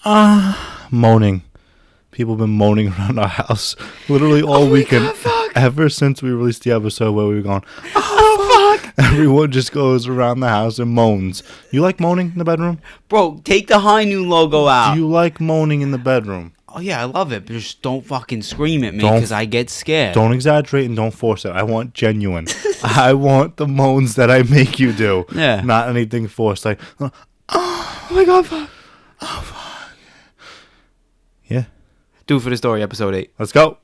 Moaning. People have been moaning around our house literally all weekend. Ever since we released the episode where we were going, oh, fuck. Everyone just goes around the house and moans. You like moaning in the bedroom? Bro, take the High Noon logo out. Do you like moaning in the bedroom? Oh, yeah, I love it. But just don't fucking scream at me because I get scared. Don't exaggerate and don't force it. I want genuine. I want the moans that I make you do. Yeah. Not anything forced. Like, oh my God, fuck. Oh, fuck. Yeah. Do it for the story, episode 8. Let's go.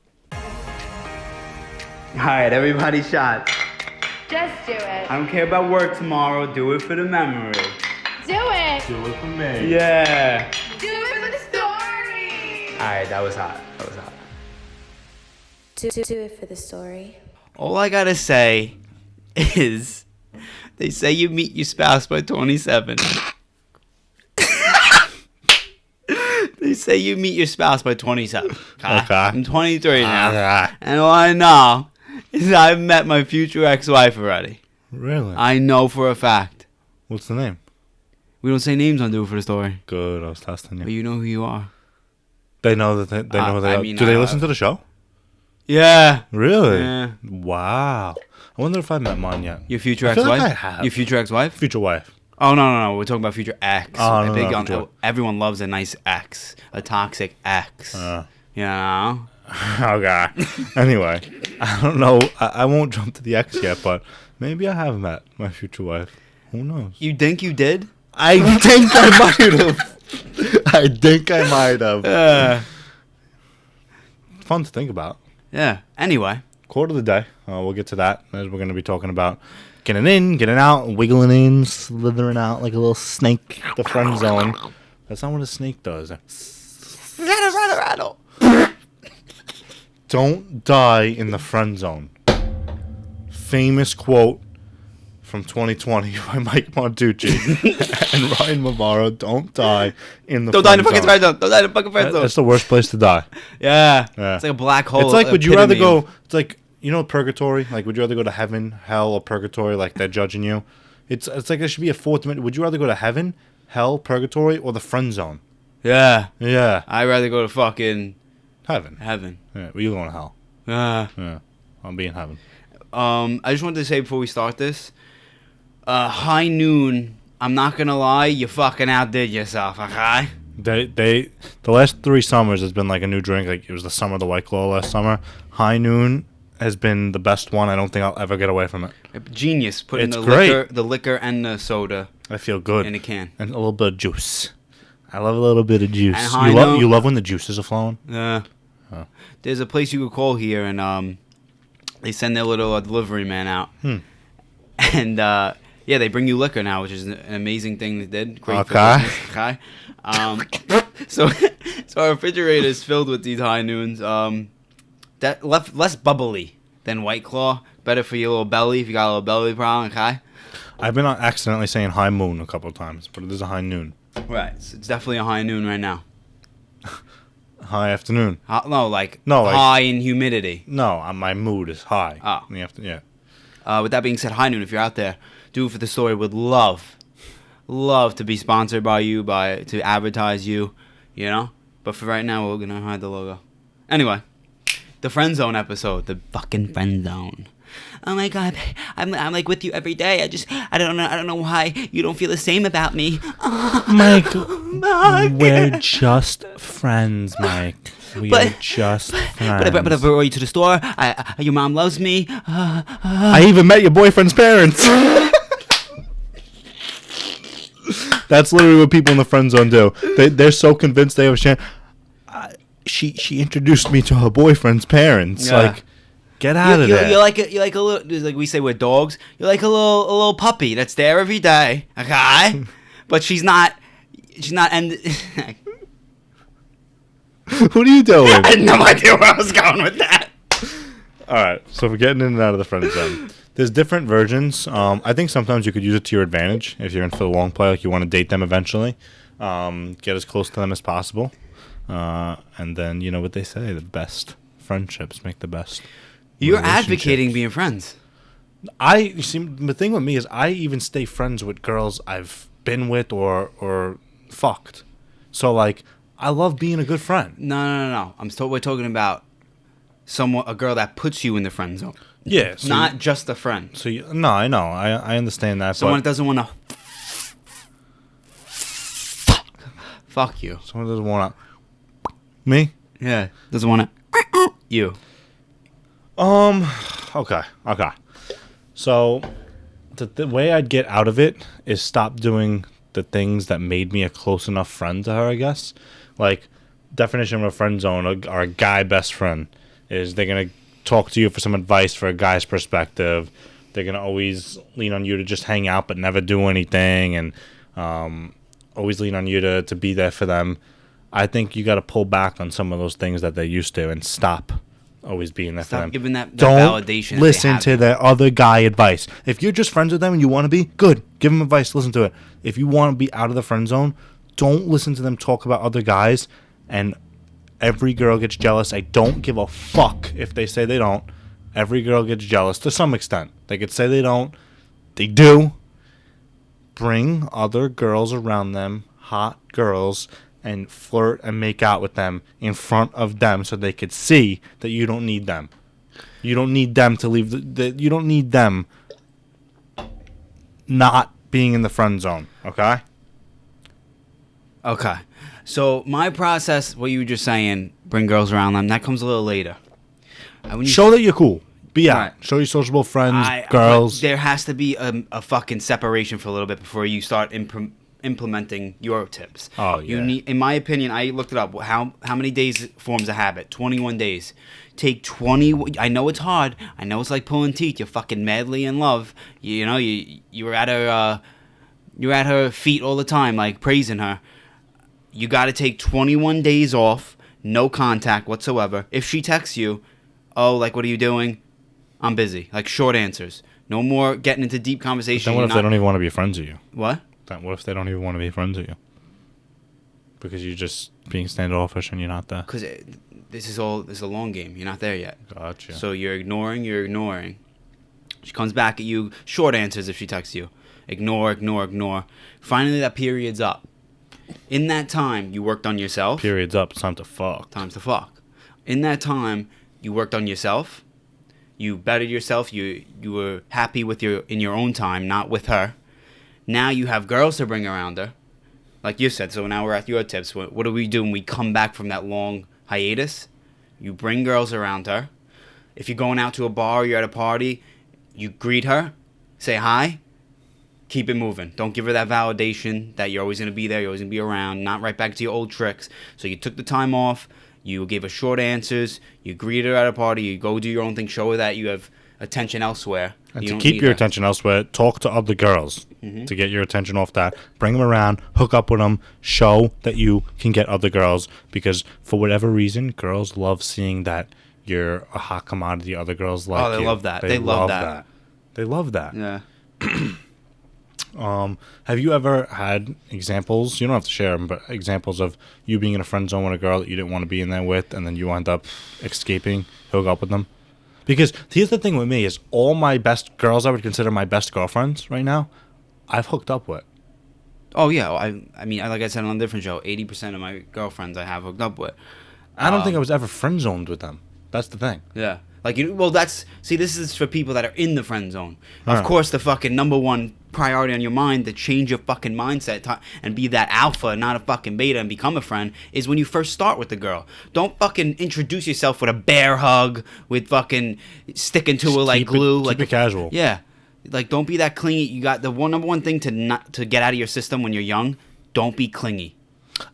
Alright, everybody shot. Just do it. I don't care about work tomorrow. Do it for the memory. Do it. Do it for me. Yeah. Do it for the story. Alright, that was hot. Do it for the story. All I gotta say is, they say you meet your spouse by 27. They say you meet your spouse by 27. Okay. I'm 23 now. Okay. And all I know is I've met my future ex-wife already. Really? I know for a fact. What's the name? We don't say names on Do It For The Story. Good, I was testing But you. you know who you are. They know that they know who they are. Do they listen to the show? Yeah. Really? Yeah. Wow. I wonder if I met mine yet. Your future I feel ex-wife? like I have. Your future ex-wife? Future wife. Oh, no. We're talking about future ex. Oh, no, future. Everyone loves a nice ex. A toxic ex. You know? Okay. Anyway, I don't know. I won't jump to the ex yet, but maybe I have met my future wife. Who knows? You think you did? I think I might have. I think I might have. Fun to think about. Yeah. Anyway. Quote of the day. We'll get to that as we're going to be talking about getting in, getting out, wiggling in, slithering out like a little snake. The friend zone. That's not what a snake does. Rattle. Don't die in the friend zone. Famous quote from 2020 by Mike Montucci and Ryan Mamaro. Don't die in the Don't die in the friend fucking zone. friend zone. Don't die in the fucking friend zone. That's the worst place to die. Yeah. Yeah. It's like a black hole. It's like, would you rather epitome. go, it's like, you know, purgatory? Like, would you rather go to heaven, hell, or purgatory? Like, they're judging you. It's like there should be a fourth dimension. Would you rather go to heaven, hell, purgatory, or the friend zone? Yeah. Yeah. I'd rather go to fucking Heaven. heaven. Well, you're going to hell. Yeah. I'll be in heaven. I just wanted to say before we start this, High Noon, I'm not gonna lie, you fucking outdid yourself, okay? The last 3 summers has been like a new drink. Like, it was the summer of the White Claw last summer. High Noon has been the best one. I don't think I'll ever get away from it. Genius, putting It's the great. liquor and the soda I feel good. in a can. And a little bit of juice. I love a little bit of juice. And High Noon- You love when the juices are flowing? Yeah. There's a place you could call here, and they send their little delivery man out. And yeah, they bring you liquor now, which is an amazing thing they did. Great for Okay. business, okay. So our refrigerator is filled with these High Noons. That less bubbly than White Claw. Better for your little belly if you got a little belly problem. Okay. I've been accidentally saying high moon a couple of times, but it is a high noon. Right. So it's definitely a High Noon right now. High afternoon. No, like like- high in humidity. No, my mood is high. Oh. In the yeah. With that being said, High Noon, if you're out there, Do It For The Story would love to be sponsored by you, to advertise you, you know? But for right now, we're going to hide the logo. Anyway, the Friend Zone episode. The fucking Friend Zone. Oh my God, I'm like with you every day. I don't know why you don't feel the same about me. Mike, we're just friends, Mike. We are just friends. But I brought you to the store. Your mom loves me. I even met your boyfriend's parents. That's literally what people in the friend zone do. They're so convinced they have a chance. She introduced me to her boyfriend's parents. Yeah. Like, get out of there. You're like a little, like we say we're dogs. You're like a little puppy that's there every day, okay? But she's not. And What are you doing? I had no idea where I was going with that. All right, so we're getting in and out of the friend zone. There's different versions. I think sometimes you could use it to your advantage if you're in for the long play, like you want to date them eventually. Get as close to them as possible. And then, you know what they say, the best friendships make the best. You're advocating being friends. You see, the thing with me is I even stay friends with girls I've been with or fucked. So, like, I love being a good friend. No. We're talking about a girl that puts you in the friend zone. Yeah. So Not just a friend. So no, I know. I understand that. Someone but that doesn't want to. Fuck you. someone doesn't want to. Me? Yeah. Doesn't want to. You. Okay. So the way I'd get out of it is stop doing the things that made me a close enough friend to her, I guess. Like, definition of a friend zone or a guy best friend is they're going to talk to you for some advice for a guy's perspective. They're going to always lean on you to just hang out but never do anything, and always lean on you to be there for them. I think you got to pull back on some of those things that they used to and stop always being there for them. Stop giving that Don't validation. that listen they have to you. their other guy advice. If you're just friends with them and you want to be, good. Give them advice. Listen to it. If you want to be out of the friend zone, don't listen to them talk about other guys. And every girl gets jealous. I don't give a fuck if they say they don't. Every girl gets jealous to some extent. They could say they don't. They do. Bring other girls around them, hot girls, and flirt and make out with them in front of them so they could see that you don't need them. You don't need them to leave. You don't need them not being in the friend zone, okay? Okay. So my process, what you were just saying, bring girls around them, that comes a little later. When you Show that you're cool. Be out. Right. Show your sociable friends, but girls. there has to be a fucking separation for a little bit before you start implementing your tips. Oh, You yeah. need, in my opinion, I looked it up. How many days forms a habit? 21 days. Take 20. I know it's hard. I know it's like pulling teeth. You're fucking madly in love. You know you're at her feet all the time, like praising her. You got to take 21 days off, no contact whatsoever. If she texts you, oh, like, what are you doing? I'm busy. Like, short answers. No more getting into deep conversation. Then what You're if they not- don't even want to be friends with you? What? Then what if they don't even want to be friends with you? Because you're just being standoffish and you're not there. Because this is a long game. You're not there yet. Gotcha. So you're ignoring. She comes back at you. Short answers if she texts you. Ignore. Finally, that period's up. In that time, you worked on yourself. Period's up. It's time to fuck. Time's to fuck. In that time, you worked on yourself. You bettered yourself. You were happy with in your own time, not with her. Now you have girls to bring around her, like you said. So now we're at your tips. What do we do when we come back from that long hiatus? You bring girls around her. If you're going out to a bar or you're at a party, you greet her, say hi, keep it moving. Don't give her that validation that you're always going to be there, you're always going to be around, not right back to your old tricks. So you took the time off, you gave her short answers, you greet her at a party, you go do your own thing, show her that you have attention elsewhere. And You to don't keep need your her. attention elsewhere, talk to other girls to get your attention off that. Bring them around, hook up with them, show that you can get other girls. Because for whatever reason, girls love seeing that you're a hot commodity. Other girls like they you. love that. They love that. They love that. Yeah. Have you ever had examples? You don't have to share them, but examples of you being in a friend zone with a girl that you didn't want to be in there with, and then you end up escaping, hook up with them? Because here's the thing with me is all my best girls I would consider my best girlfriends right now, I've hooked up with. Oh yeah, I mean, like I said on a different show, 80% of my girlfriends I have hooked up with. I don't think I was ever friend zoned with them. That's the thing. Yeah, like this is for people that are in the friend zone. Huh. Of course, the fucking number one priority on your mind to change your fucking mindset and be that alpha, not a fucking beta, and become a friend is when you first start with the girl. Don't fucking introduce yourself with a bear hug, with fucking sticking to her like glue, Keep it casual. Yeah. Like, don't be that clingy. You got the number one thing to get out of your system when you're young. Don't be clingy.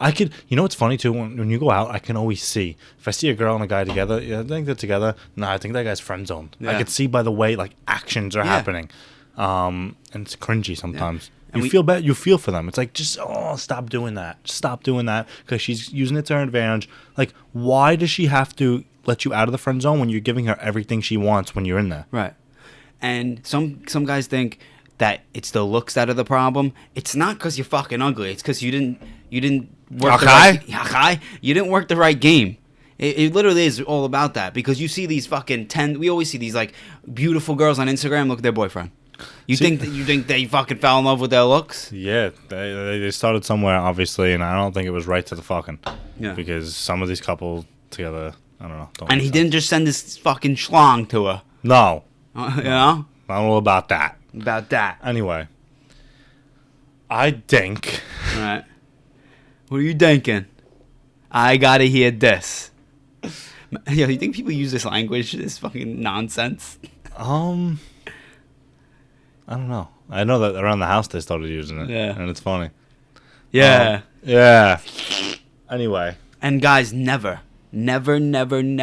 I could, you know what's funny too? When you go out, I can always see. If I see a girl and a guy together, yeah, I think they're together. No, I think that guy's friend zoned. I Yeah. could see by the way like actions are Yeah. happening. And it's cringy sometimes. And You feel bad. You feel for them. It's like, just, stop doing that. Just stop doing that because she's using it to her advantage. Like, why does she have to let you out of the friend zone when you're giving her everything she wants when you're in there? Right. And some guys think that it's the looks that are the problem. It's not because you're fucking ugly. It's because you didn't work the right. You didn't work the right game. It literally is all about that, because you see these fucking we always see these like beautiful girls on Instagram. Look at their boyfriend. You think they fucking fell in love with their looks? Yeah, they started somewhere, obviously, and I don't think it was right to the fucking. Yeah. Because some of these couples together, I don't know. Don't And make he sense. didn't just send this fucking schlong to her. No, You know? I don't know about that. About that. Anyway, I think. All right. What are you thinking? I gotta hear this. Yo, you think people use this language? This fucking nonsense? I don't know. I know that around the house they started using it. Yeah. And it's funny. Yeah. Yeah. Anyway. And guys, never, even in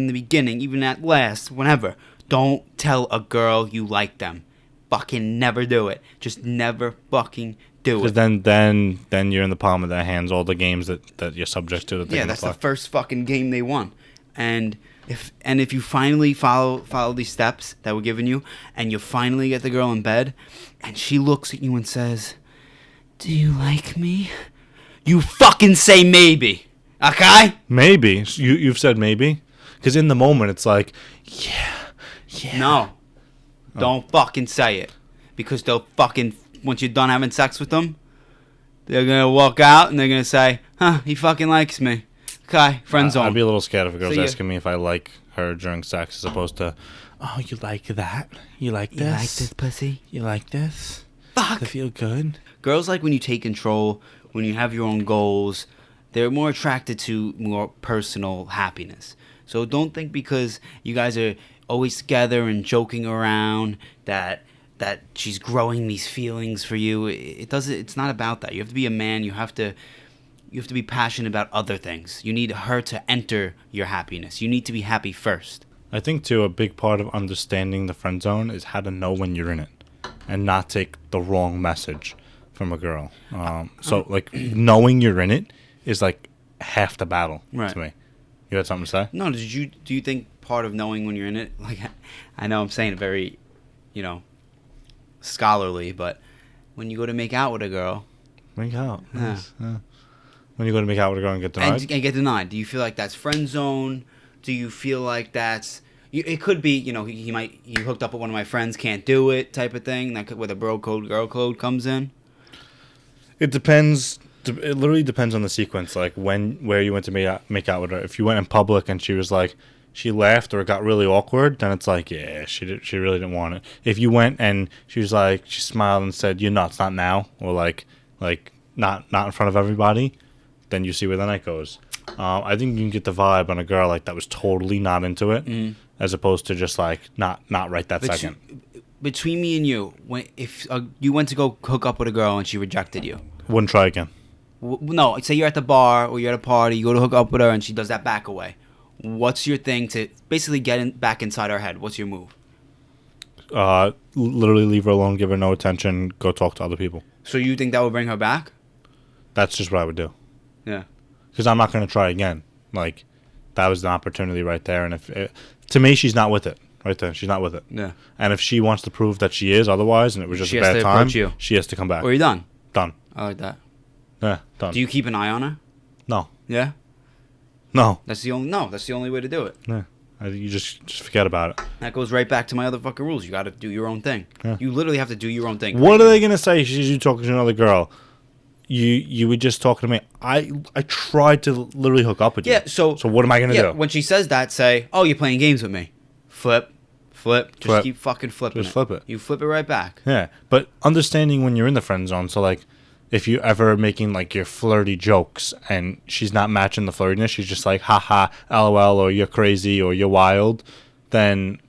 the beginning, even at last, whenever, don't tell a girl you like them. Fucking never do it. Just never fucking do Because it. then you're in the palm of their hands, all the games that you're subject to. That they're Yeah, gonna that's play. the first fucking game they won. And if you finally follow these steps that were given you, and you finally get the girl in bed, and she looks at you and says, "Do you like me?" You fucking say maybe, okay? Maybe. You've said maybe? Because in the moment, it's like, yeah. No, don't fucking say it, because they'll fucking, once you're done having sex with them, they're gonna walk out and they're gonna say, "Huh, he fucking likes me." Okay, friend zone. I'd be a little scared if a girl's So you- asking me if I like her during sex as opposed to, oh, you like that? You like this? You like this pussy? You like this? Fuck. Does it feel good? Girls like when you take control, when you have your own goals. They're more attracted to more personal happiness. So don't think because you guys are always together and joking around that she's growing these feelings for you. It doesn't. It's not about that. You have to be a man. You have to be passionate about other things. You need her to enter your happiness. You need to be happy first. I think, too, a big part of understanding the friend zone is how to know when you're in it and not take the wrong message from a girl. So, like, knowing you're in it is, like, half the battle Right. to me. You had something to say? No, do you think part of knowing when you're in it, like, I know I'm saying it very, scholarly, but when you go to make out with a girl, Make out. Yeah. Nice. Yeah. When you go to make out with a girl and get denied? and get denied, do you feel like that's friend zone? Do you feel like that's, it could be, he hooked up with one of my friends, can't do it type of thing, that could, where the bro code, girl code comes in? It depends. It literally depends on the sequence, like where you went to make out with her. If you went in public and she was like, she laughed or it got really awkward, then it's like, yeah, she really didn't want it. If you went and she was like, she smiled and said, "You're nuts, not now," or like not in front of everybody, then you see where the night goes. I think you can get the vibe on a girl like that was totally not into it, as opposed to just like not right that second. Between me and you, if you went to go hook up with a girl and she rejected you, Wouldn't try again. no, say you're at the bar or you're at a party, you go to hook up with her and she does that back away. What's your thing to basically get back inside her head? What's your move? Literally leave her alone, give her no attention, go talk to other people. So you think that would bring her back? That's just what I would do. Yeah. Because I'm not going to try again. Like, that was an opportunity right there. And to me, she's not with it. Right there. She's not with it. Yeah. And if she wants to prove that she is otherwise, and it was just She a has bad to time, approach you. she has to come back. Or you're done. Done. I like that. Yeah, done. Do you keep an eye on her? No. Yeah. No. That's the only way to do it. Yeah. You just forget about it. That goes right back to my other fucking rules. You got to do your own thing. Yeah. You literally have to do your own thing. What are they going to say if you talking to another girl? You were just talking to me. I tried to literally hook up with you. Yeah, so what am I going to do? When she says that, say, "Oh, you're playing games with me." Flip. Just Flip. keep fucking flipping. Just flip it. You flip it right back. Yeah, but understanding when you're in the friend zone. So, like, if you ever making, like, your flirty jokes and she's not matching the flirtiness, she's just like, haha, lol, or you're crazy, or you're wild, then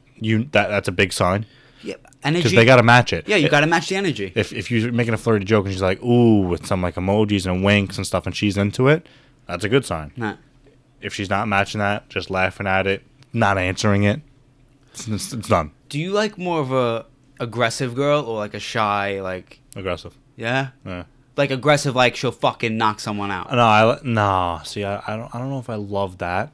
that's a big sign. Yeah, energy. Because they got to match it. Yeah, you got to match the energy. If you're making a flirty joke and she's like, ooh, with some, like, emojis and winks and stuff, and she's into it, that's a good sign. Nah. If she's not matching that, just laughing at it, not answering it, it's done. Do you like more of a aggressive girl or like a shy, like, Aggressive. yeah? Yeah. Like aggressive, like she'll fucking knock someone out. No. See, I don't know if I love that.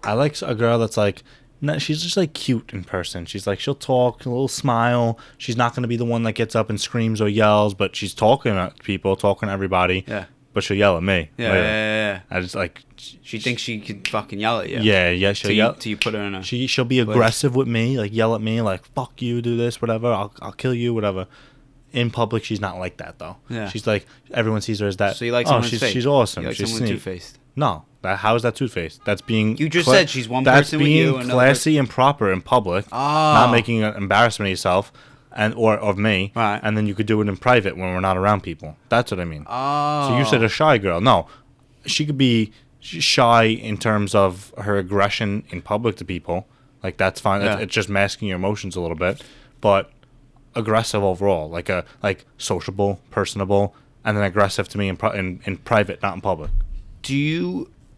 I like a girl that's like, no, she's just like cute in person. She's like, she'll talk, a little smile. She's not gonna be the one that gets up and screams or yells, but she's talking to people, talking to everybody. Yeah. but she'll yell at me. Yeah, later. yeah. I just like. She thinks she could fucking yell at you. Yeah. She'll yell. Till you put her in a. She'll be aggressive with me, like yell at me, like "fuck you," do this, whatever. I'll kill you, whatever. In public, she's not like that though. Yeah. She's like everyone sees her as that. So you like oh, someone she's awesome. You like she's someone sneaky. two-faced. No, how is that two-faced? That's being. You just said she's one person with you. That's being classy and proper in public. Not making an embarrassment of yourself, or of me. Right. And then you could do it in private when we're not around people. That's what I mean. Oh. So you said a shy girl. No, she could be shy in terms of her aggression in public to people. Like that's fine. Yeah. It's just masking your emotions a little bit, but aggressive overall, like sociable, personable, and then aggressive to me in private, not in public.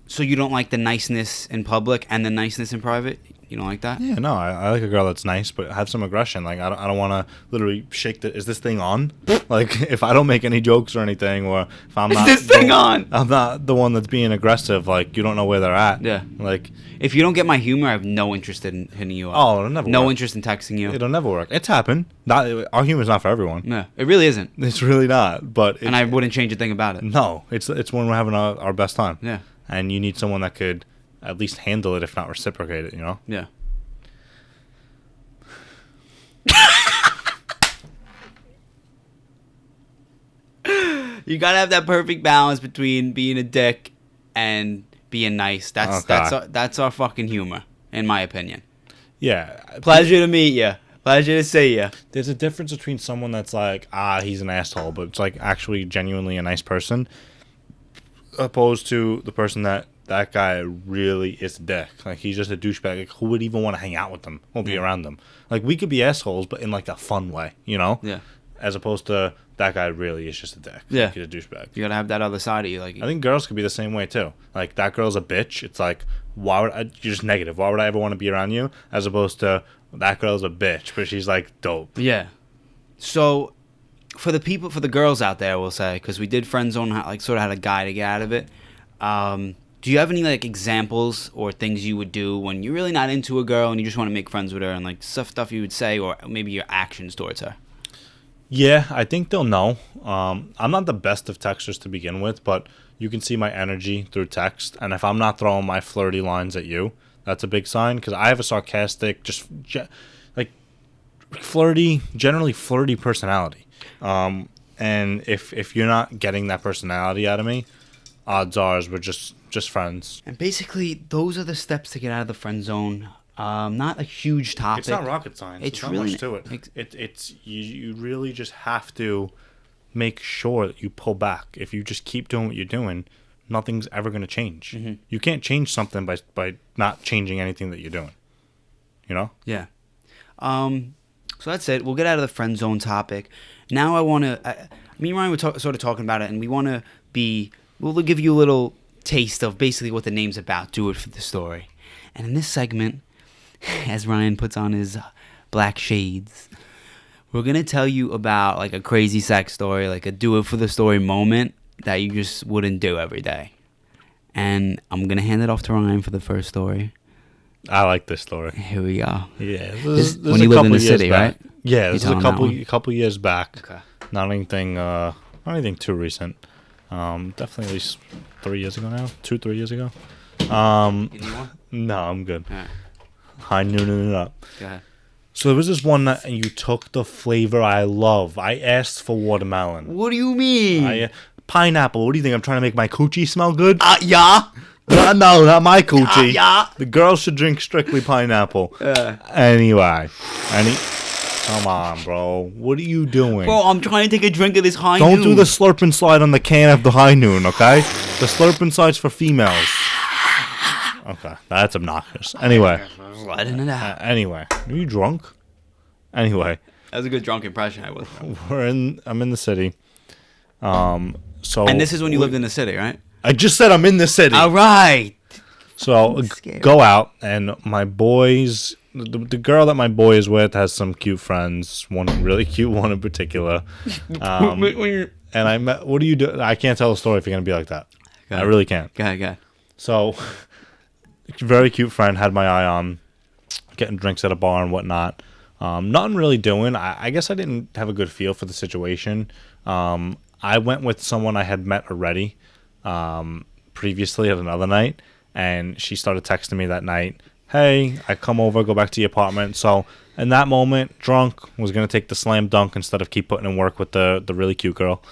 So you don't like the niceness in public and the niceness in private? You don't like that? Yeah, no, I like a girl that's nice, but have some aggression. Like I don't want to literally shake the. Is this thing on? Like if I don't make any jokes or anything, or if I'm not. Is this thing on? I'm not the one that's being aggressive. Like you don't know where they're at. Yeah. Like if you don't get my humor, I have no interest in hitting you up. oh, it'll never. No work. interest in texting you. It'll never work. It's happened. Our humor's not for everyone. No, it really isn't. It's really not. But And I wouldn't change a thing about it. no, it's when we're having our best time. Yeah. And you need someone that could at least handle it, if not reciprocate it. You know. Yeah. You gotta have that perfect balance between being a dick and being nice. That's our fucking humor, in my opinion. Yeah. Pleasure to meet you. Pleasure to see you. There's a difference between someone that's like, he's an asshole, but it's like actually genuinely a nice person, opposed to the person that guy really is a dick. Like he's just a douchebag. Like, who would even want to hang out with them? Won't be around them. Like we could be assholes, but in like a fun way, you know? Yeah. As opposed to that guy really is just a dick. Yeah. Like, he's a douchebag. You gotta have that other side of you. Like I think girls could be the same way too. Like that girl's a bitch. It's like, why would you're just negative? Why would I ever want to be around you? As opposed to that girl's a bitch, but she's like dope. Yeah. So, for the girls out there, we'll say, because we did friend zone, like sort of had a guide to get out of it. Do you have any like examples or things you would do when you're really not into a girl and you just want to make friends with her, and like stuff you would say, or maybe your actions towards her? Yeah, I think they'll know. I'm not the best of texters to begin with, but you can see my energy through text, and if I'm not throwing my flirty lines at you, that's a big sign, because I have a sarcastic, generally flirty personality. And if you're not getting that personality out of me, odds are we're just friends. And basically, those are the steps to get out of the friend zone. Not a huge topic. It's not rocket science. It's There's not really much to it. It's you really just have to make sure that you pull back. If you just keep doing what you're doing, nothing's ever going to change. Mm-hmm. You can't change something by not changing anything that you're doing. You know? Yeah. So that's it. We'll get out of the friend zone topic. Now I want to... me and Ryan were sort of talking about it, and we want to be... We'll give you a little taste of basically what the name's about. Do it for the story. And in this segment, as Ryan puts on his black shades, we're going to tell you about like a crazy sex story, like a do it for the story moment that you just wouldn't do every day. And I'm going to hand it off to Ryan for the first story. I like this story. Here we go. Yeah. This when you lived in the city, right? Yeah, this is telling a couple years back. Okay. Not anything too recent. Definitely at least 3 years ago now. 3 years ago. You need one? No, I'm good. All right. High nooning it up. Go ahead. So there was this one that you took the flavor I love. I asked for watermelon. What do you mean? Pineapple. What do you think? I'm trying to make my coochie smell good? Yeah. No, not my coochie. Yeah. The girls should drink strictly pineapple. Anyway. Come on, bro. What are you doing? Bro, I'm trying to take a drink of this high Don't noon. do the slurp and slide on the can of the high noon, okay? The slurp and slide's for females. Okay, that's obnoxious. Anyway. Letting it out. Anyway. Are you drunk? Anyway. That was a good drunk impression. I was. I'm in the city. So. And this is when you lived in the city, right? I just said I'm in the city. All right. So Scary. go out, and my boys, the girl that my boy is with has some cute friends. One really cute one in particular. And I met. What do you do? I can't tell a story if you're gonna be like that. I really can't. Go ahead. So, very cute friend had my eye on, getting drinks at a bar and whatnot. Nothing really doing. I guess I didn't have a good feel for the situation. I went with someone I had met already previously at another night, and she started texting me that night, hey, I come over, go back to the apartment. So in that moment, drunk, was going to take the slam dunk instead of keep putting in work with the really cute girl.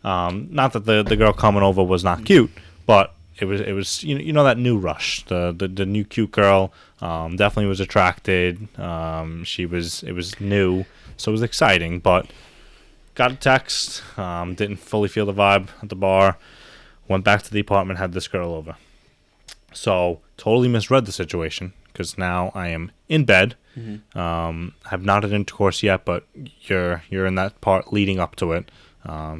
Not that the girl coming over was not cute, but it was you know that new rush, the new cute girl. Definitely was attracted. It was new, so it was exciting. But got a text. Didn't fully feel the vibe at the bar. Went back to the apartment. Had this girl over. So totally misread the situation because now I am in bed. Have not had intercourse yet, but you're in that part leading up to it.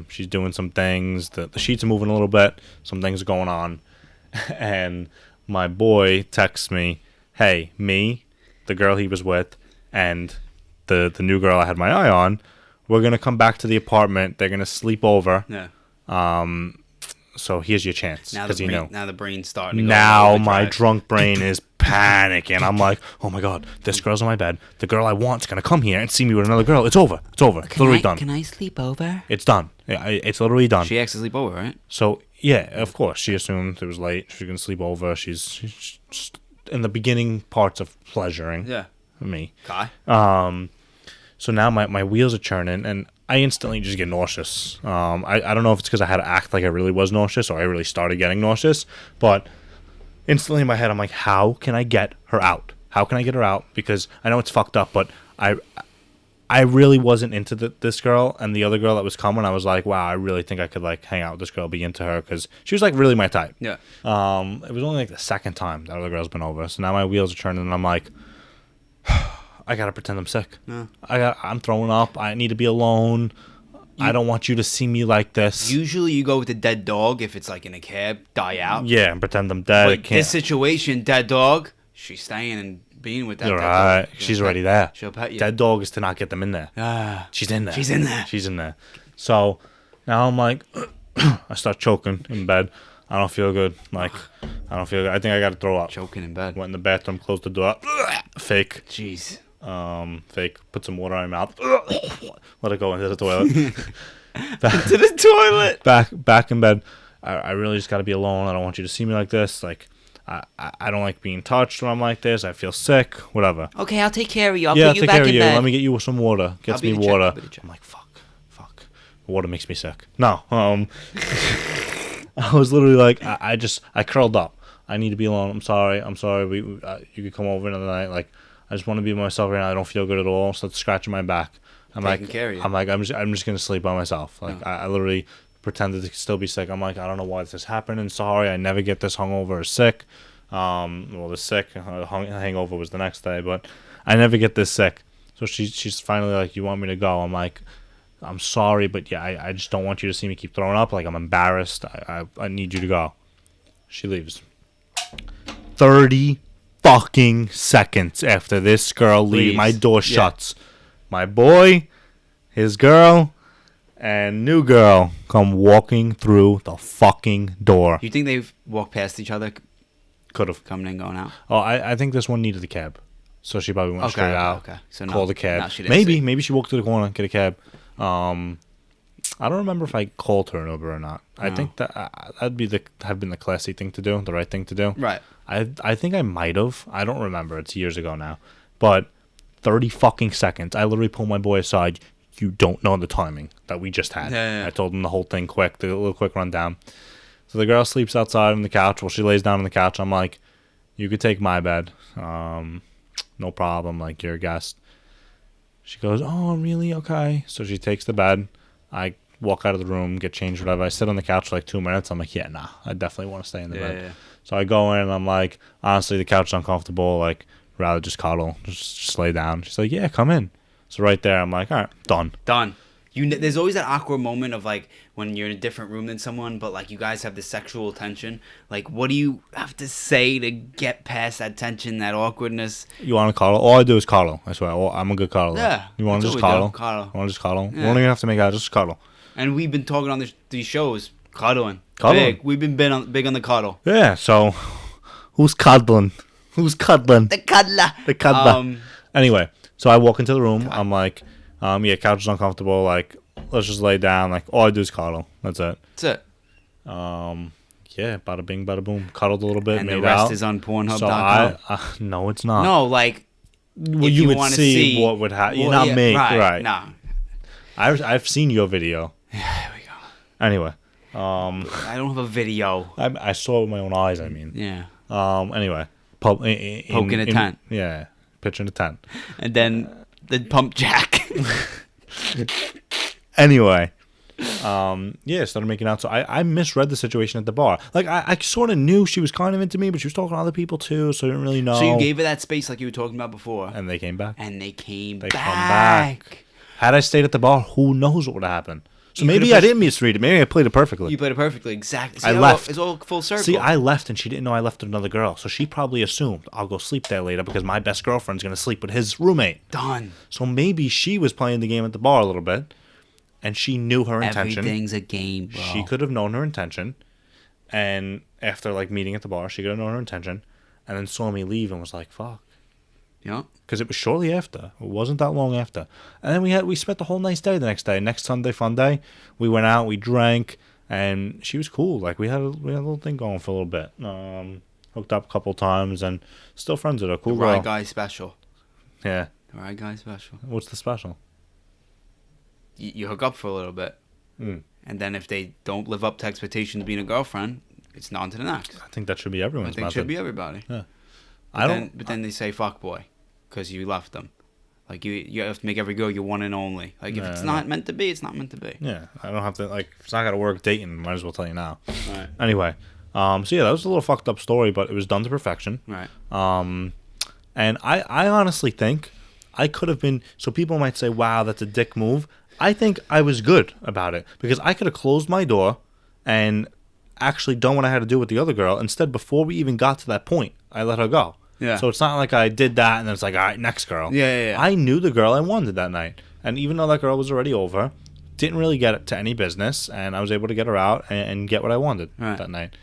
She's doing some things. The sheets are moving a little bit. Some things are going on. And my boy texts me, hey, me, the girl he was with, and the new girl I had my eye on, we're going to come back to the apartment. They're going to sleep over. Yeah. So here's your chance. Now Because now the brain's starting to go now overdrive. my drunk brain is panicking. I'm like, oh my God, this girl's on my bed. The girl I want's going to come here and see me with another girl. It's over. It's over. It's literally done. Can I sleep over? It's done. It's literally done. She asked to sleep over, right? So, yeah, of course. She assumed it was late. She's going to sleep over. She's just in the beginning parts of pleasuring me. Kai? So now my wheels are churning, and I instantly just get nauseous. I don't know if it's because I had to act like I really was nauseous or I really started getting nauseous, but instantly in my head I'm like, how can I get her out? How can I get her out? Because I know it's fucked up, but I really wasn't into this girl, and the other girl that was coming, I was like, wow, I really think I could like hang out with this girl, be into her, because she was like really my type. Yeah. It was only like the second time that other girl's been over, so now my wheels are turning, and I'm like, I gotta pretend I'm sick. Yeah. I'm throwing up. I need to be alone. I don't want you to see me like this. Usually you go with the dead dog if it's like in a cab, die out. Yeah, and pretend I'm dead. But this situation, dead dog, she's staying and being with that You're dead right. dog. She's already there. She'll pet you. Dead dog is to not get them in there. She's in there. She's in there. She's in there. So now I'm like, I start choking in bed. I don't feel good. Like, I don't feel good. I think I gotta throw up. Choking in bed. Went in the bathroom, closed the door. Fake. Jeez. Fake. Put some water in my mouth. Let it go into the toilet. To the toilet. Back in bed. I really just gotta be alone. I don't want you to see me like this. Like, I don't like being touched when I'm like this. I feel sick. Whatever. Okay, I'll take care of you. I'll Yeah, put you take back care of in you. bed. Let me get you some water. Gets I'll be me the check, water. I'll be the check. I'm like, fuck. Water makes me sick. No. I was literally like, I curled up. I need to be alone. I'm sorry. You could come over another night. Like, I just want to be myself right now. I don't feel good at all. So it's scratching my back. I'm Taking care of you. I'm just gonna sleep by myself. Like, I literally pretended to still be sick. I'm like, I don't know why this is happening. Sorry, I never get this hungover or sick. The sick hangover was the next day, but I never get this sick. So she's finally like, you want me to go? I'm like, I'm sorry, but yeah, I just don't want you to see me keep throwing up. Like, I'm embarrassed. I need you to go. She leaves. 30 fucking seconds after this girl leaves, my door shuts. My boy, his girl, and new girl come walking through the fucking door. You think they've walked past each other, Could have. coming and going out? Oh, I think this one needed a cab. So she probably went straight out. Okay. So no, Call the cab. no, she didn't see. Maybe she walked to the corner, get a cab. I don't remember if I called her an Uber or not. I think that that'd have been the classy thing to do, the right thing to do. Right. I think I might have. I don't remember. It's years ago now. But 30 fucking seconds. I literally pulled my boy aside. You don't know the timing that we just had. Yeah. I told him the whole thing quick, the little quick rundown. So the girl sleeps outside on the couch. Well, she lays down on the couch. I'm like, you could take my bed. No problem. Like, you're a guest. She goes, oh, really? Okay. So she takes the bed. I walk out of the room, get changed, whatever. I sit on the couch for like 2 minutes. I'm like, yeah, nah. I definitely want to stay in the bed. Yeah. So I go in and I'm like, honestly, the couch is uncomfortable. Like, rather just cuddle. Just lay down. She's like, yeah, come in. So right there, I'm like, all right, done. Done. There's always that awkward moment of like when you're in a different room than someone, but like you guys have this sexual tension. Like, what do you have to say to get past that tension, that awkwardness? You want to cuddle? All I do is cuddle. I swear. I'm a good cuddler. Yeah, You want to that's just what we do. cuddle? Cuddle. You want to just cuddle? Yeah. You don't even have to make out. Just cuddle. And we've been talking on these shows, cuddling. Cuddling. Big. We've been big on the cuddle. Yeah. So, who's cuddling? Who's cuddling? The cuddler. The cuddler. Anyway, so I walk into the room. I'm like, yeah, couch is uncomfortable. Like, let's just lay down. Like, all I do is cuddle. That's it. That's it. Yeah, bada bing, bada boom. Cuddled a little bit, And made the rest out. is on Pornhub.com. So no, it's not. No, like, Well, if you would wanna see what would happen. well, Not yeah, me, right? No. I've seen your video. There we go. Anyway, I don't have a video. I saw it with my own eyes. I mean, Yeah. Anyway, Poking a tent. Yeah, pitching a tent. And then the pump jack. Anyway, yeah, started making out. So I misread the situation at the bar. Like I sort of knew she was kind of into me, but she was talking to other people too, so I didn't really know. So you gave her that space like you were talking about before. and they came back. And they came They back. come back. Had I stayed at the bar, who knows what would have happened? So You maybe could've I didn't misread it. Maybe I played it perfectly. You played it perfectly. Exactly. See I how left. It's all full circle. See, I left and she didn't know I left with another girl. So she probably assumed I'll go sleep there later because my best girlfriend's going to sleep with his roommate. Done. So maybe she was playing the game at the bar a little bit and she knew her intention. Everything's a game, bro. She could have known her intention. And after like meeting at the bar, she could have known her intention and then saw me leave and was like, fuck. Yeah. Because it was shortly after. It wasn't that long after. And then we spent the whole nice day the next day. Next Sunday, fun day. We went out, we drank, and she was cool. Like we had a little thing going for a little bit. Hooked up a couple times and still friends with her. Cool The girl. Ride Guy special. Yeah. The Ride Guy special. What's the special? You hook up for a little bit. Mm. And then if they don't live up to expectations being a girlfriend, it's on to the next. I think that should be I everyone's think it method. should be everybody. Yeah. But then they say fuck boy because you left them. Like you have to make every girl your one and only. Like if Yeah, it's I not meant to be, it's not meant to be. Yeah. I don't have to, like, if it's not going to work dating, might as well tell you now. Right. Anyway. So yeah, that was a little fucked up story, but it was done to perfection. Right. And I honestly think I could have been. So people might say, "Wow, that's a dick move." I think I was good about it because I could have closed my door and actually done what I had to do with the other girl. Instead, before we even got to that point, I let her go. Yeah. So it's not like I did that and then it's like, all right, next girl. Yeah. I knew the girl I wanted that night, and even though that girl was already over, didn't really get it to any business, and I was able to get her out and get what I wanted that night.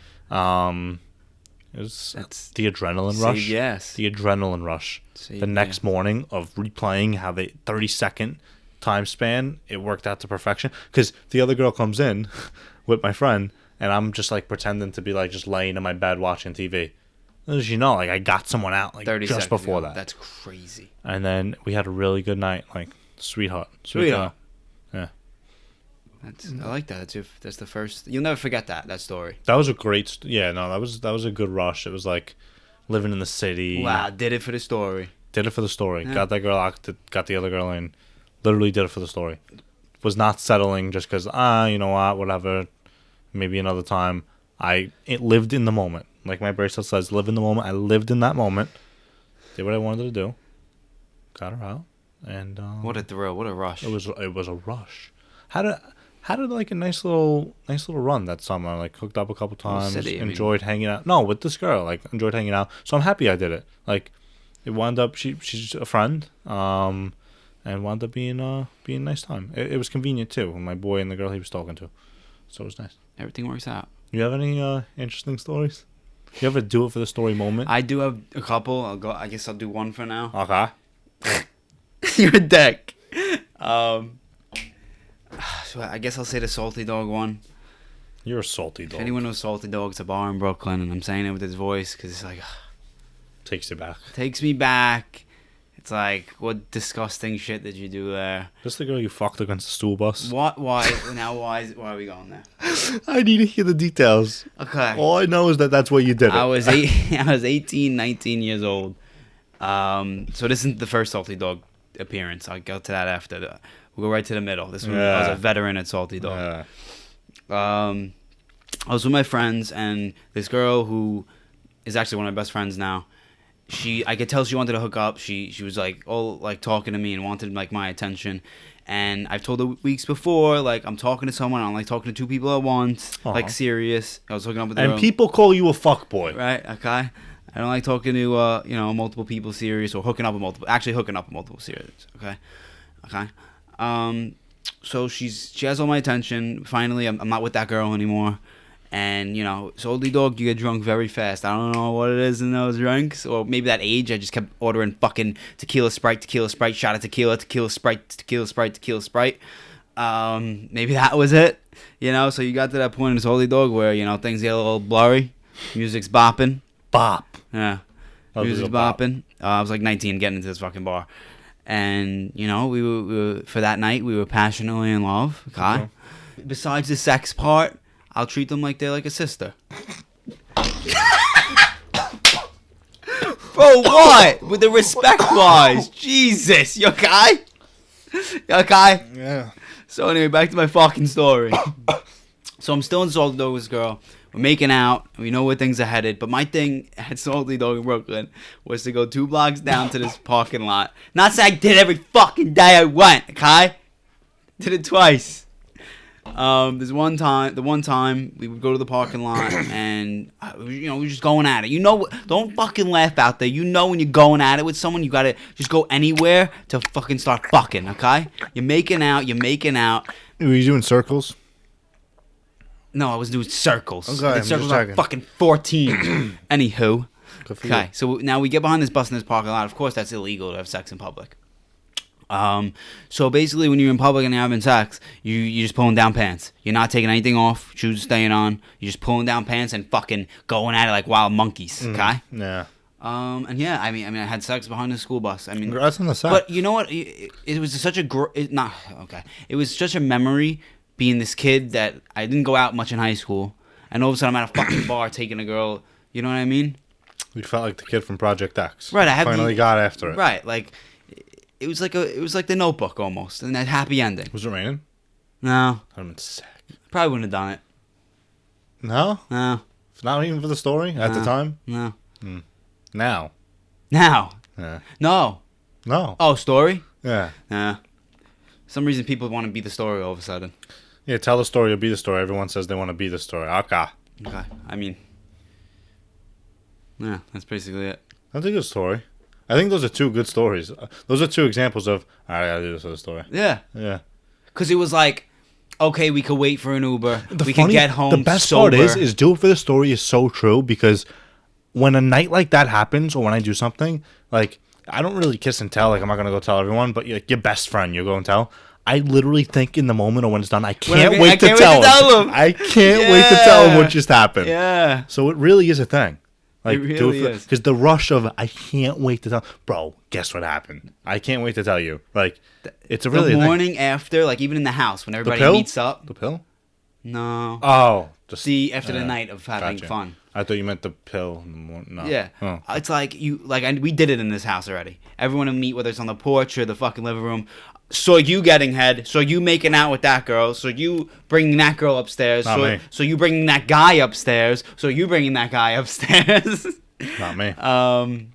It was the adrenaline rush. Yes. The adrenaline rush. The next morning of replaying how the 30-second time span, it worked out to perfection. Because the other girl comes in with my friend, and I'm just like pretending to be like just laying in my bed watching TV. As you know, like I got someone out like 30 just seconds before ago. that. That's crazy. And then we had a really good night, like sweetheart. Sweetheart. Yeah. I like that. That's the first. You'll never forget that story. That was a great. That was a good rush. It was like living in the city. Wow, did it for the story. Did it for the story. Yeah. Got that girl out. Got the other girl in. Literally did it for the story. Was not settling just because you know what, whatever. Maybe another time. It lived in the moment. Like my bracelet says, live in the moment. I lived in that moment. Did what I wanted to do. Got her out. And What a thrill! What a rush! it was a rush. Had like a nice little run that summer. Like hooked up a couple times, city, I mean. enjoyed hanging out. No, with this girl, like enjoyed hanging out. So I'm happy I did it. Like it wound up she's a friend, and wound up being a nice time. It was convenient too. My boy and the girl he was talking to, so it was nice. Everything works out. You have any interesting stories? You ever do it for the story moment? I do have a couple. I guess I'll do one for now. Okay. You're a dick. So I guess I'll say the salty dog one. You're a salty If dog. anyone knows salty dog, it's a bar in Brooklyn, and I'm saying it with his voice because it's like Takes you back. takes me back. It's like, what disgusting shit did you do there? This the girl you fucked against the stool bus? What? Why? Now why are we going there? I need to hear the details. Okay. All I know is that's what you did. I was 18, 19 years old. So this isn't the first salty dog appearance. I'll go to that after. We'll go right to the middle. This one, I was a veteran at salty dog. I was with my friends and this girl who is actually one of my best friends now. I could tell she wanted to hook up. She was like all like talking to me and wanted like my attention. And I've told her weeks before, like I'm talking to someone. I'm like talking to two people at once, like serious. I was hooking up with And girl. people call you a fuckboy. Right? Okay. I don't like talking to multiple people serious or hooking up with multiple serious. Okay. So she has all my attention. Finally, I'm not with that girl anymore. And, salty dog, you get drunk very fast. I don't know what it is in those drinks. Or maybe that age, I just kept ordering fucking tequila Sprite, shot of tequila, tequila Sprite. maybe that was it. So you got to that point in Salty Dog where things get a little blurry, music's bopping. Bop. Yeah, Love music's the bop. bopping. I was like 19 getting into this fucking bar, and we were for that night we were passionately in love. Okay. Okay. Besides the sex part, I'll treat them like they're like a sister. Bro, what? With the respect wise. Jesus, you okay? You okay? Yeah. So anyway, back to my fucking story. So I'm still in Salty Dog with this girl. We're making out. And we know where things are headed. But my thing at Salty Dog in Brooklyn was to go 2 blocks down to this parking lot. Not saying I did every fucking day I went, okay? Did it twice. There's the one time we would go to the parking lot and we were just going at it. Don't fucking laugh out there. When you're going at it with someone, you gotta just go anywhere to fucking start fucking. Okay? You're making out. Were you doing circles? No, I was doing circles. Okay, I did I'm circles just on checking. fucking 14. Anywho, Good for okay. you. So now we get behind this bus in this parking lot. Of course, that's illegal to have sex in public. So basically when you're in public and you're having sex, you're just pulling down pants. You're not taking anything off, shoes staying on. You're just pulling down pants and fucking going at it like wild monkeys, okay? Yeah. And yeah, I mean I had sex behind the school bus. I mean, Congrats on the sex. but you know what? It was such it was such a memory being this kid that I didn't go out much in high school, and all of a sudden I'm at a fucking bar taking a girl, you know what I mean? You felt like the kid from Project X. Right, I have finally got after it. Right, like it was like The Notebook almost, and that happy ending. Was it raining? No, I'd have been sick. probably wouldn't have done it. No? No, Not even for the story at the No. time? no. Now. Now, Yeah. no. No. Oh, story? Yeah. Nah. For some reason people want to be the story all of a sudden. Yeah, tell the story or be the story. Everyone says they want to be the story. Okay. Okay, I mean, yeah, that's basically it. That's a good story. I think those are 2 good stories. Those are 2 examples of, all right, I gotta do this for the story. Yeah, Yeah. because it was like, okay, we could wait for an Uber. We could funny- get home The best sober. part is do it for the story is so true because when a night like that happens or when I do something, like, I don't really kiss and tell. Like, I'm not going to go tell everyone, but like, your best friend, you go and tell. I literally think in the moment or when it's done, I can't wait to tell him. I can't wait to tell him what just happened. Yeah. So it really is a thing. Like, It really is. Because the rush of, I can't wait to tell. Bro, guess what happened? I can't wait to tell you. Like, it's a really the a thing. morning after, like even in the house when The everybody pill? meets up. The pill? No. Oh. Just, See, after the night of having gotcha. fun. I thought you meant the pill. In the morning. No. Yeah, Oh. it's like we did it in this house already. Everyone will meet, whether it's on the porch or the fucking living room. Saw you getting head. Saw you making out with that girl. So you bringing that girl upstairs. Not me. So you bringing that guy upstairs. So you bringing that guy upstairs. Not me.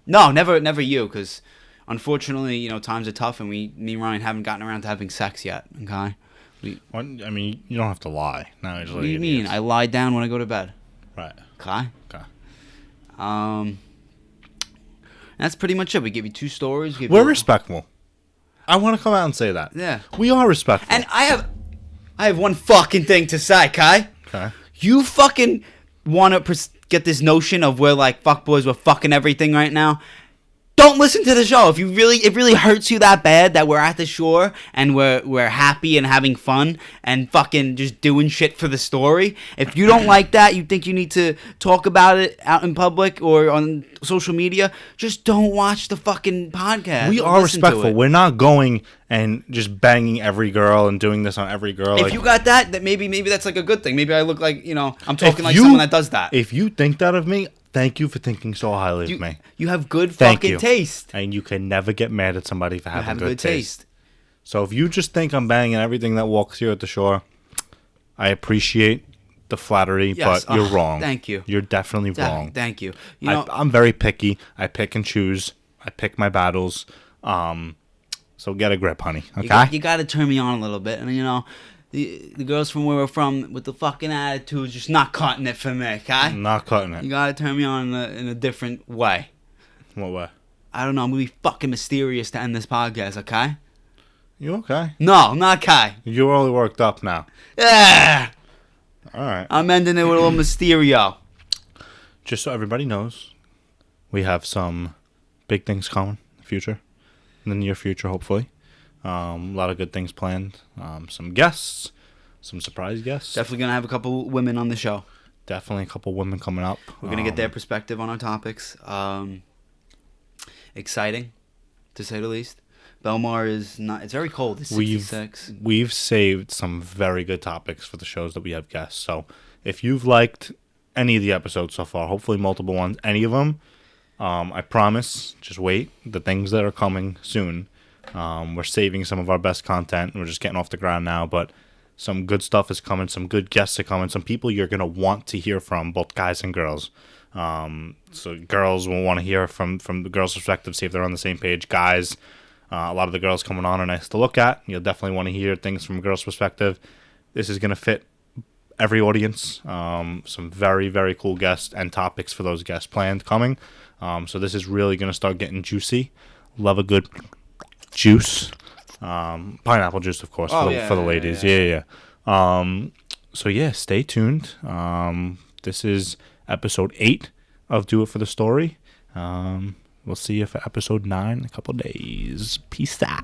No, never you, because unfortunately, times are tough, and me and Ryan haven't gotten around to having sex yet. Okay. I mean, you don't have to lie. No, What do you mean? I lie down when I go to bed. Right. Okay. Okay. That's pretty much it. We give you 2 stories. We're respectful. I want to come out and say that. Yeah. We are respectful. And I have one fucking thing to say, Kai. Okay. You fucking want to get this notion of we're like fuckboys, we're fucking everything right now. Don't listen to the show. If it really hurts you that bad that we're at the shore and we're happy and having fun and fucking just doing shit for the story. If you don't like that, you think you need to talk about it out in public or on social media, just don't watch the fucking podcast. We Don't are listen to respectful. it. We're not going and just banging every girl and doing this on every girl. If like, you got that maybe that's like a good thing. Maybe I look like, I'm talking if like you- someone that does that. If you think that of me, thank you for thinking so highly of me. You have good Thank fucking you. taste. And you can never get mad at somebody for You having have good good taste. So if you just think I'm banging everything that walks here at the shore, I appreciate the flattery, Yes. but you're Ugh, wrong. thank you. You're definitely wrong. Thank you. I'm very picky. I pick and choose. I pick my battles. So get a grip, honey. Okay? you got to turn me on a little bit. And, the girls from where we're from with the fucking attitude just not cutting it for me, okay? I'm not cutting it. You got to turn me on in a different way. What way? I don't know. I'm going to be fucking mysterious to end this podcast, okay? You okay? No, I'm not okay. You're all worked up now. Yeah. All right. I'm ending it with a little Mysterio. Just so everybody knows, we have some big things coming in the future. In the near future, hopefully. A lot of good things planned. Some guests, some surprise guests. Definitely gonna have a couple women on the show. Definitely a couple women coming up. We're gonna get their perspective on our topics. Exciting, to say the least. Belmar is not. It's very cold. It's 66. We've saved some very good topics for the shows that we have guests. So if you've liked any of the episodes so far, hopefully multiple ones, any of them, I promise, just wait. The things that are coming soon. We're saving some of our best content. We're just getting off the ground now, but some good stuff is coming. Some good guests are coming. Some people you're going to want to hear from, both guys and girls. So girls will want to hear from the girls' perspective, see if they're on the same page. Guys, a lot of the girls coming on are nice to look at. You'll definitely want to hear things from a girl's perspective. This is going to fit every audience. Some very, very cool guests and topics for those guests planned coming. So this is really going to start getting juicy. Love a good juice. Pineapple juice, of course, for the ladies. Yeah. So yeah, stay tuned. This is episode 8 of Do It for the Story. We'll see you for episode 9 in a couple days. Peace out.